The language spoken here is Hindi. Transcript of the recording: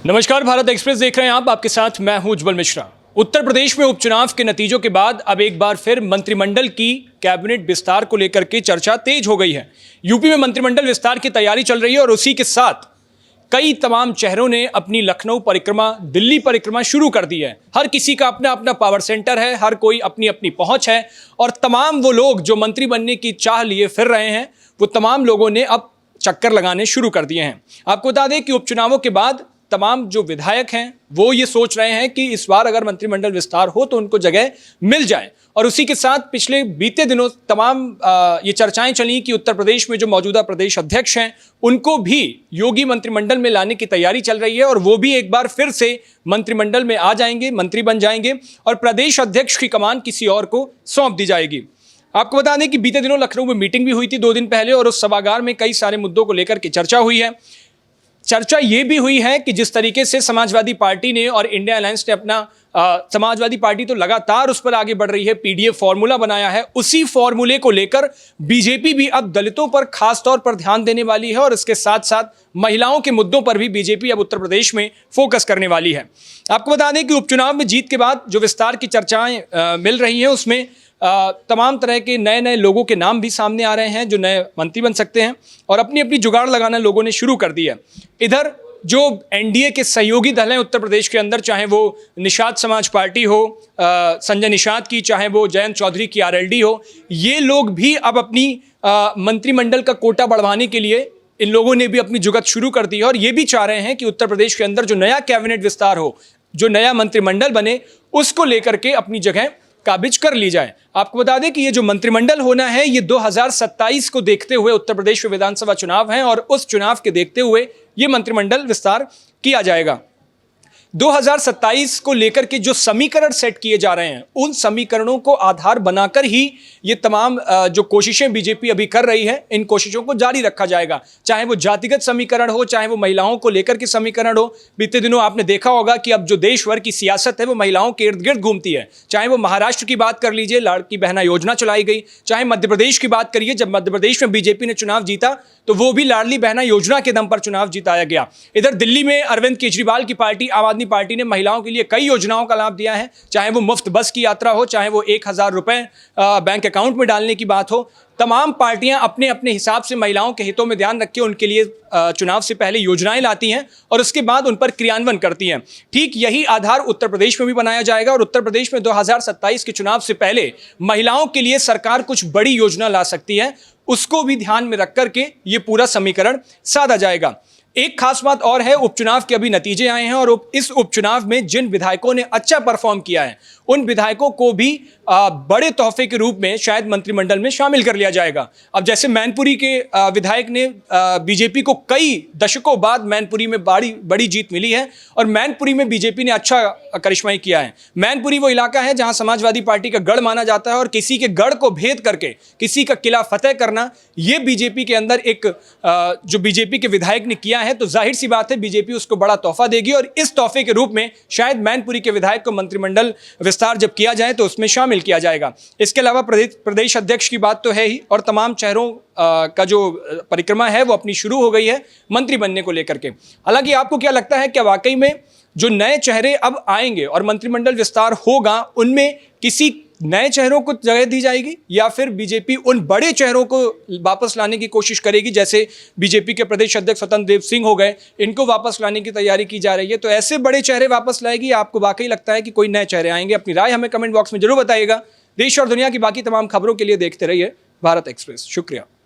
नमस्कार, भारत एक्सप्रेस देख रहे हैं आप। आपके साथ मैं हूं उज्जवल मिश्रा। उत्तर प्रदेश में उपचुनाव के नतीजों के बाद अब एक बार फिर मंत्रिमंडल की कैबिनेट विस्तार को लेकर के चर्चा तेज हो गई है। यूपी में मंत्रिमंडल विस्तार की तैयारी चल रही है और उसी के साथ कई तमाम चेहरों ने अपनी लखनऊ परिक्रमा, दिल्ली परिक्रमा शुरू कर दी है। हर किसी का अपना अपना पावर सेंटर है, हर कोई अपनी अपनी पहुंच है और तमाम वो लोग जो मंत्री बनने की चाह लिए फिर रहे हैं, वो तमाम लोगों ने अब चक्कर लगाने शुरू कर दिए हैं। आपको बता दें कि उपचुनावों के बाद तमाम जो विधायक हैं वो ये सोच रहे हैं कि इस बार अगर मंत्रिमंडल विस्तार हो तो उनको जगह मिल जाए। और उसी के साथ पिछले बीते दिनों तमाम ये चर्चाएं चली कि उत्तर प्रदेश में जो मौजूदा प्रदेश अध्यक्ष हैं उनको भी योगी मंत्रिमंडल में लाने की तैयारी चल रही है और वो भी एक बार फिर से मंत्रिमंडल में आ जाएंगे, मंत्री बन जाएंगे और प्रदेश अध्यक्ष की कमान किसी और को सौंप दी जाएगी। आपको बता दें कि बीते दिनों लखनऊ में मीटिंग भी हुई थी 2 दिन पहले और उस सभागार में कई सारे मुद्दों को लेकर के चर्चा हुई है। चर्चा ये भी हुई है कि जिस तरीके से समाजवादी पार्टी ने और इंडिया अलायंस ने अपना समाजवादी पार्टी तो लगातार उस पर आगे बढ़ रही है, पीडीएफ फॉर्मूला बनाया है, उसी फॉर्मूले को लेकर बीजेपी भी अब दलितों पर खास तौर पर ध्यान देने वाली है और इसके साथ साथ महिलाओं के मुद्दों पर भी बीजेपी अब उत्तर प्रदेश में फोकस करने वाली है। आपको बता दें कि उपचुनाव में जीत के बाद जो विस्तार की चर्चाएं मिल रही हैं उसमें तमाम तरह के नए नए लोगों के नाम भी सामने आ रहे हैं जो नए मंत्री बन सकते हैं और अपनी अपनी जुगाड़ लगाना लोगों ने शुरू कर दिया। इधर जो एनडीए के सहयोगी दल हैं उत्तर प्रदेश के अंदर, चाहे वो निषाद समाज पार्टी हो, संजय निषाद की, चाहे वो जयंत चौधरी की आरएलडी हो, ये लोग भी अब अपनी मंत्रिमंडल का कोटा बढ़वाने के लिए इन लोगों ने भी अपनी जुगत शुरू कर दी है और ये भी चाह रहे हैं कि उत्तर प्रदेश के अंदर जो नया कैबिनेट विस्तार हो, जो नया मंत्रिमंडल बने, उसको लेकर के अपनी जगह काबिज कर ली जाए। आपको बता दें कि ये जो मंत्रिमंडल होना है ये 2027 को देखते हुए उत्तर प्रदेश में विधानसभा चुनाव हैं और उस चुनाव के देखते हुए ये मंत्रिमंडल विस्तार किया जाएगा। 2027 को लेकर के जो समीकरण सेट किए जा रहे हैं उन समीकरणों को आधार बनाकर ही ये तमाम जो कोशिशें बीजेपी अभी कर रही है, इन कोशिशों को जारी रखा जाएगा। चाहे वो जातिगत समीकरण हो, चाहे वो महिलाओं को लेकर के समीकरण हो। बीते दिनों आपने देखा होगा कि अब जो देश भर की सियासत है वो महिलाओं के इर्द गिर्द घूमती है। चाहे वो महाराष्ट्र की बात कर लीजिए, लाड़की बहना योजना चलाई गई, चाहे मध्य प्रदेश की बात करिए, जब मध्य प्रदेश में बीजेपी ने चुनाव जीता तो वो भी लाडली बहना योजना के दम पर चुनाव जिताया गया। इधर दिल्ली में अरविंद केजरीवाल की पार्टी आम आदमी पार्टी ने महिलाओं के लिए कई योजनाओं का लाभ दिया है, चाहे वो मुफ्त बस की यात्रा हो, चाहे वो 1000 रुपए बैंक अकाउंट में डालने की बात हो। तमाम पार्टियां अपने अपने हिसाब से महिलाओं के हितों में ध्यान रख के उनके लिए चुनाव से पहले योजनाएं लाती हैं और उसके बाद उन पर क्रियान्वयन करती हैं। ठीक यही आधार उत्तर प्रदेश में भी बनाया जाएगा और उत्तर प्रदेश में 2027 के चुनाव से पहले महिलाओं के लिए सरकार कुछ बड़ी योजना ला सकती है, उसको भी ध्यान में रख करके ये पूरा समीकरण साधा जाएगा। एक खास बात और है, उपचुनाव के अभी नतीजे आए हैं और इस उपचुनाव में जिन विधायकों ने अच्छा परफॉर्म किया है उन विधायकों को भी बड़े तोहफे के रूप में शायद मंत्रिमंडल में शामिल कर लिया जाएगा। अब जैसे मैनपुरी के विधायक ने बीजेपी को कई दशकों बाद मैनपुरी में बड़ी जीत मिली है और मैनपुरी में बीजेपी ने अच्छा करिश्मा किया है। मैनपुरी वो इलाका है जहां समाजवादी पार्टी का गढ़ माना जाता है और किसी के गढ़ को भेद करके किसी का किला फतेह करना, ये बीजेपी के अंदर एक जो बीजेपी के विधायक ने किया है, तो जाहिर सी बात है बीजेपी उसको बड़ा तोहफा देगी और इस तोहफे के रूप में शायद मैनपुरी के विधायक को मंत्रिमंडल विस्तार जब किया जाए तो उसमें शामिल किया जाएगा। इसके अलावा प्रदेश अध्यक्ष की बात तो है ही और तमाम चेहरों का जो परिक्रमा है वो अपनी शुरू हो गई है मंत्री बनने को लेकर के। हालांकि आपको क्या लगता है, क्या वाकई में जो नए चेहरे अब आएंगे और मंत्रिमंडल विस्तार होगा उनमें किसी नए चेहरों को जगह दी जाएगी या फिर बीजेपी उन बड़े चेहरों को वापस लाने की कोशिश करेगी? जैसे बीजेपी के प्रदेश अध्यक्ष स्वतंत्र देव सिंह हो गए, इनको वापस लाने की तैयारी की जा रही है, तो ऐसे बड़े चेहरे वापस लाएगी या आपको वाकई लगता है कि कोई नए चेहरे आएंगे? अपनी राय हमें कमेंट बॉक्स में जरूर बताइएगा। देश और दुनिया की बाकी तमाम खबरों के लिए देखते रहिए भारत एक्सप्रेस। शुक्रिया।